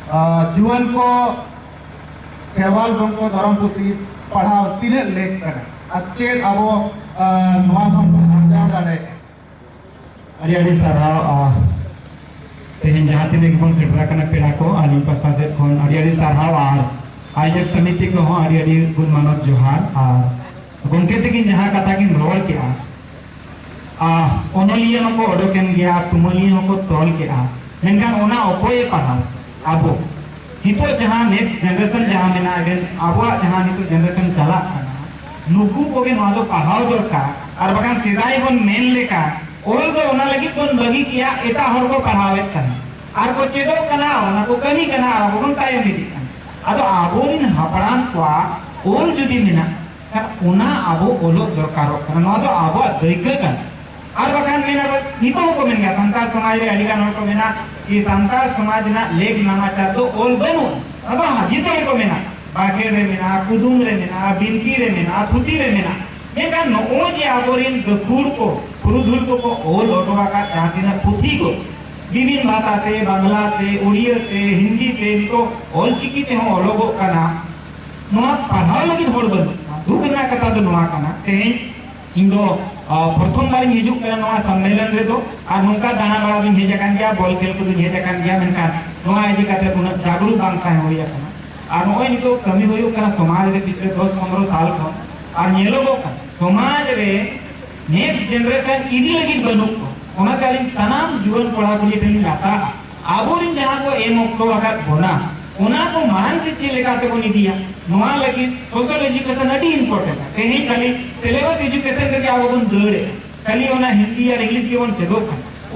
जुआन को खेवाल बंको धर्म पुथी पढ़ाव तीन लेख कर अच्छे अब अरे अरे साराव तेहन जहाँ तीन बन सेटरा पेड़ा को आली पास्टा से खन अरे अरे साराव और आयोजक समिति को अरे अरे गुण मानव जोहार और गंके तकिन जहाँ कथा किन रोल के ओनलिया को ओडोकेन गया तुमलिया को तोल के मेनखान ओना ओकोए पढ़ाव आबो हितो जहाँ नेक्स्ट जनरेशन जहाँ मेना अगेन आबो जहाँ नितो जनरेशन चला नुकु कोगे नवा दो पढ़ाव दरकार और बखान सेदाई बन मेन लेका ओल दो ओना लगी बन बगी किया एटा हर को पढ़ावे तन और को चेदो कना ओना को कमी कना और बगन तायम निदि अदो आबोरिन हापड़ान को ओल जुदी मेना ओना आबो ओलो दरकार कना नवा दो आबो दैक कन और बखान मेना नितो को मेन गया संतार समाज रे अडिगान हर को मेना कि संतार समाज ना लेख नामाचार तो ओल बनो अदो हाजितो को मेना बाके रे मेना कुदुम रे मेना बिनती रे मेना थुती रे मेना एका नो जे आबोरिन गखुड़ को पुरुधुल को ओल ओटवा का जातिना पुथी को विभिन्न भाषा ते बांग्ला ते उड़िया ते हिंदी ते तो ओल चिकी ते हो ओलोगो कना नोआ पढ़ाव लगी होड़ बन दुख ना कथा दो नोआ कना तेहें इंदो प्रथम बार हिजुक कना नोआ सम्मेलन रे दो और नोका दाना बड़ा दिन हेजा कान गया बॉल खेल को दिन हेजा कान गया मेनका नोआ इदी कते उन जागरूक बांगता है होया कना और नोए नितो कमी होयो कना समाज रे पिछले 10-15 साल को और नेलोगो का समाज रे नेक्स्ट जनरेशन इदी लगी बनु ओना तालिन सनाम जीवन पढ़ा कुली ठनी आशा आबोरिन जहां को एम ओक्तो अगर बोना ओना को मान से चे लेका के बोनी दिया नोआ लगी सोशल एजुकेशन अति इंपोर्टेंट है तेही खाली सिलेबस एजुकेशन के आबो बन दड़े खाली ओना हिंदी या इंग्लिश के बन सेदो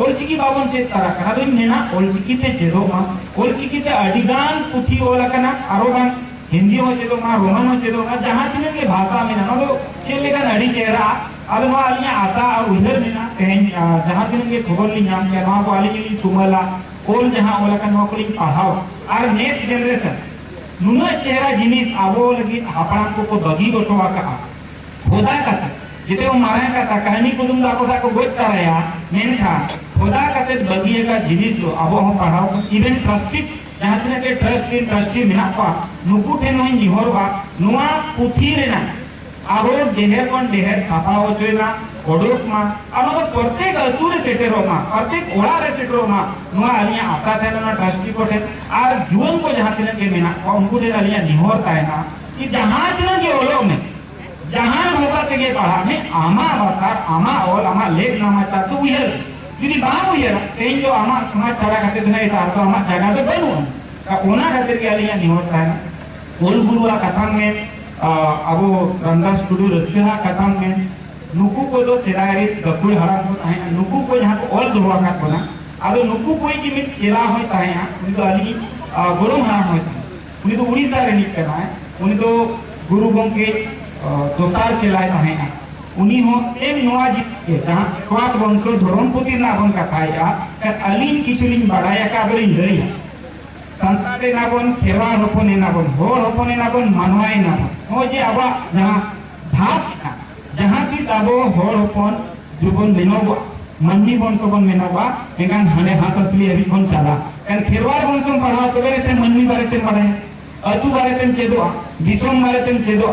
ओल चिकी बाबन से तारा करा दो मेना ओल चिकी ते जेदो मा ओल चिकी ते अडिगान पुथी ओला कना आरो बां हिंदी हो जेदो मा रोमन हो जेदो मा जहां तिने के भाषा में ना तो चे लेका अडी चेहरा अब नोआ अलिया आशा और उधर मेना तेही जहां तिने के खबर ली नाम के नोआ को आली जी तुमला ओल जहां ओला का नोआ को ली पढ़ाओ और नेक्स्ट जनरेशन नुना चेहरा जिनिस आबो लगी हापड़ा को बगी गोटवा का खोदा का जिते वो मारा का कहानी कुदुम दाको सा को गोट तरया मेनखा खोदा का बगी का जिनिस दो आबो हम पढ़ाओ इवन ट्रस्टी जहां तने के ट्रस्टी मिना पा नुकु ठे नोई निहरवा नोआ पुथी रेना आबो देहर कोन देहर छापा हो चोयना ओडोक मा अनो तो प्रत्येक अतुरे सेटेरो मा प्रत्येक ओड़ा रे सेटेरो मा नोआ अलिया आशा थे ना ट्रस्टी को थे और जुवन को जहां तने के मेना उनको दे अलिया निहरता है ना कि जहां तने के ओलो में जहां भाषा से के पढ़ा में आमा भाषा आमा ओल आमा लेख नामा ता तो उयर यदि बाप उयर तेन जो आमा समाज छड़ा करते थे ना एटा तो आमा जगह तो बनु का ओना खातिर के अलिया निहरता है ओल गुरुआ कथा में अब रंदास टुडू रसगहा कथा में नुकु को दो सेदारी गकुल हराम को ताहे नुकु को यहाँ को ऑल दोवा का कोना आदो नुकु कोई की मिट चेला होय ताहे उनी तो अली गोरम हराम होय उनी तो उड़ीसा रे निक करना है उनी तो गुरु गंगे दोसार चेला ताहे उनी हो सेम नवाजी के जहां क्वाट वंशो धर्मपुती ना बन का थाया का अलीन किचुलिन बड़ाया का अगरिन लई संताटे ना बन खेवार होपने ना बन होड़ होपने ना बन मनवाई ना बन हो जे आबा जहां भात जहां किस आबो होड़ होपन जुबन मेनोबा मंडी बंशो बन मेनोबा एगान हने हाससली अभी कोन चला कन खेरवार बंशो पढ़ा तो से मंडी बारे ते पढ़े अतु बारे ते चेदो दिसोम बारे ते चेदो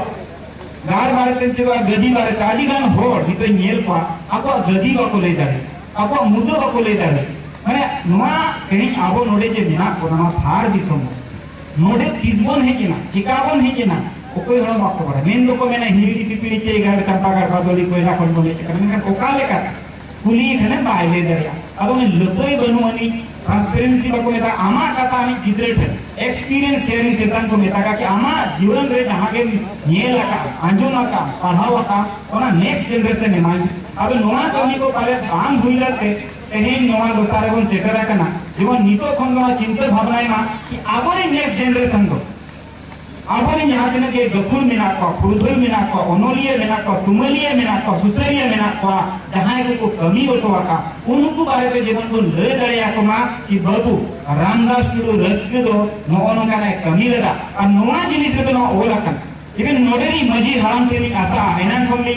गार बारे ते चेदो गदी बारे ताली गान होड़ हि तो नेल पा आको गदी बा को ले दारे आको मुदो बा को ले दारे माने नोआ कहीं आबो नोडे जे मेना कोना थार दिसोम नोडे तिसबन है किना चिकाबन है किना कोई हलो बाको बड़ा मेन दो को मेना हिरडी पिपड़ी चे गाड़ चंपा गाड़ बादोली कोइला कोन बोले करने का ओका लेका कुली खने बाइले दरिया अदो ने लतोय बनु अनि ट्रांसपेरेंसी बाको मेता आमा कथा अनि गिद्रेट एक्सपीरियंस शेयरिंग सेशन को मेता का कि आमा जीवन रे जहां के नेला का अंजुना का पढ़ावा का ओना नेक्स्ट जनरेशन ने मान अदो नोआ कमी को पाले बांग हुइलते एही नोआ दोसारे बन सेटरा कना जीवन नितो खन नोआ चिंता भावनाय मा कि आबोरे नेक्स्ट जनरेशन दो आबोरे यहाँ तने के गखुल मेना को पुरुधुल मेना को ओनोलिया मेना को तुमलिया मेना को सुसरिया मेना को जहां को कमी होतो का उनको बारे पे जीवन को ले दड़िया को मा कि बाबू रामदास टुडू रसके दो नोनो काने कमी लेदा और नोआ जिनिस रे तो नो ओला कन इवन नोडेरी मजी हराम तेनी आशा एनान कोमली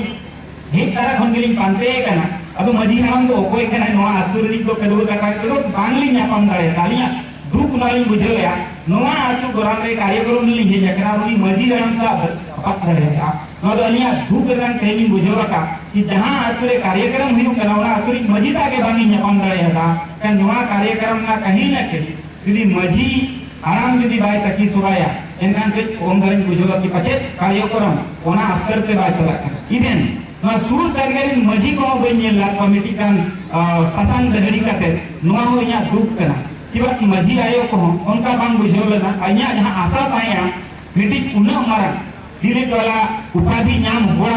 हे तारा खनगली पांते कना अदो मजी हराम दो कोई कना नोआ अतुरली को कदो का तो बांगली न्यापम दड़े दालिया दुख नाली बुझेया नोवा आतु गोरान रे कार्यक्रम ली हे जकरा उनी मजी रन सा बात करेगा नो तो अलिया दुख रन तेनी बुझेवा का कि जहां आतु रे कार्यक्रम हुई कना ओना आतु रे मजी सा के बानी न्यापम दरेगा का नोवा कार्यक्रम ना कहीं ना कहीं यदि मजी आराम यदि बाय सकी सुबाया एनखान के ओम दरिन बुझेवा कि पछे कार्यक्रम ओना अस्तर पे बाय चला इवेन ना सुरु सरगरी मजी को बने ला कमिटी कान ससान दहरी काते नोवा हो या दुख कना चिबा मजी आयो को उनका बांग बुझेव लेना अइया जहां आशा ताया मिटी पुनः मारा दिलीप वाला उपाधि नाम हुआ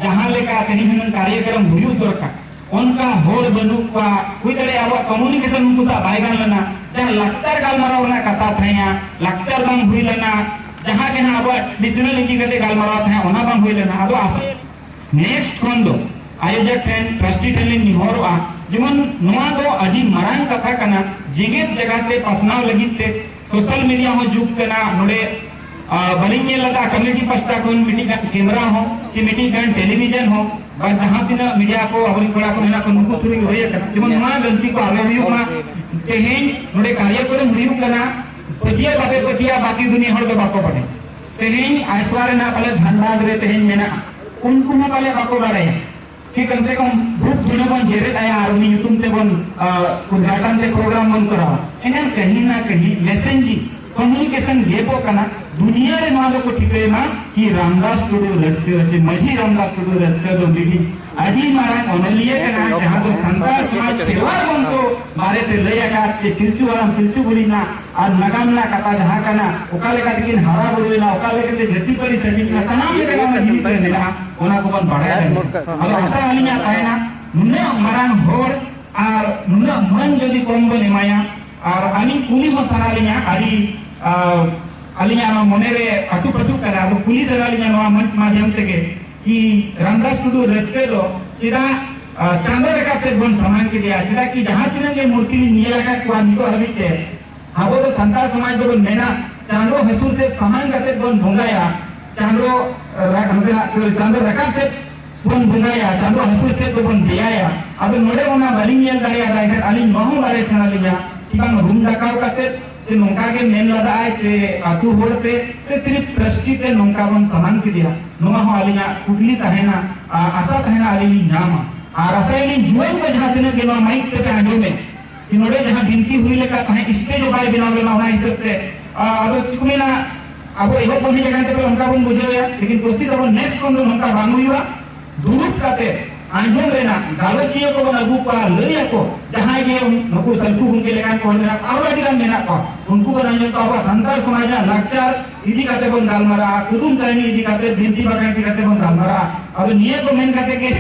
जहां लेका कहीं भी कार्यक्रम हुई दरका उनका होर बनु का कोई तरह अब कम्युनिकेशन उनको सा बायगान लेना जहां लक्चर गालमाराव ना कथा थाया लक्चर बांग हुई लेना जहां के ना अब डिविजनल इंजी करते गालमाराव था ओना बांग हुई लेना अदो आशा नेक्स्ट कोन दो आयोजक ठेन ट्रस्टी ठेन निहोरवा जेमन नोआ दो अजी मरांग कथा कना जेगेत जगहते पसनाव लगिते सोशल मीडिया हो जुग कना नोडे बलिंगे लदा कम्युनिटी पस्टा कोन मीटिंग का कैमरा हो कि मीटिंग का टेलीविजन हो बस जहां तिना मीडिया को अबली बड़ा को मेना को नुको तुरी होय कना जेमन नोआ गलती को आगे हुई मा तेहेन नोडे कार्यक्रम हुई कना पतिया बाकी दुनिया हर दो बाको पड़े तेहेन आइसवार ना पले धनबाद रे तेहेन मेना उनको ना पले बाको बारे कि कम से कम ग्रुप दुनिया बन जेरे आया आर्मी यूट्यूब ते बन उद्घाटन ते प्रोग्राम बन करा एनन कहीं ना कहीं मैसेंजिंग कम्युनिकेशन गेपो कना दुनिया रे मालो को ठिके ना कि रामदास टुडू रस्के से मजी रामदास टुडू रस्के दो मीटिंग अजी मारा ओनलिए कना जहां तो संतान समाज त्योहार बन तो मारे ते लया का से फिलसु बोली ना आज नगाम ना कथा जहां कना ओकाले का लेकिन हारा बोली ना ओकाले के जति परी सजी ना सनाम ले कना मजी से ना ओना को बन बढ़ाया अगर आशा वाली ना पाए ना नुना मारान होर और नुना मन जदि कम बने माया और अनी पुलिस हो सना लिया अरी अलिया मने रे अटुपटु करा तो पुलिस वाली नवा मंच माध्यम से के कि रामदास टुडू रस्ते दो चिरा चांदो रेखा से बन समान के दिया चिरा कि जहां तिरंगे मूर्ति निये रखा क्वानी को हबिते हाबो तो संताल समाज जो मेना चांदो हसूर से समान करते बन भंगाया चांदो चांदो रेखा से बन भंगाया चांदो हसूर से तो बन दियाया अदो नोडे ओना बलिंगेल दाया दाइकर अली महु बारे सना लिया कि बन रूम दकाव करते से नोंका के मेन लदा आए से आतु होड़ते से सिर्फ ट्रस्टी ते नोंका बन समान के दिया नोमा हो अलिया कुटली तहेना आशा तहेना अलिली नामा और आशाइली जुएन को जहां तने गेलो माइक ते आजो में कि नोडे जहां गिनती हुई लेका तहे स्टेज बाय बिनाव लेना होना हिसाब से अदो चिकमेना अब एहो कोनी जगह ते उनका बन बुझेया लेकिन कोशिश अब नेक्स्ट कोन उनका बांग हुईवा दुरुप काते आंजोम रेना गालोचियो को बन अगु पा लइया को जहां ये नको सल्फु गुंके लेकान को मेना और अधिकार मेना को उनको बन आंजोम को अब संताल समाज लक्चर इदी काते बन गालमारा कुदुम कहनी इदी काते बिनती बकाई काते बन गालमारा अब निये को मेन काते के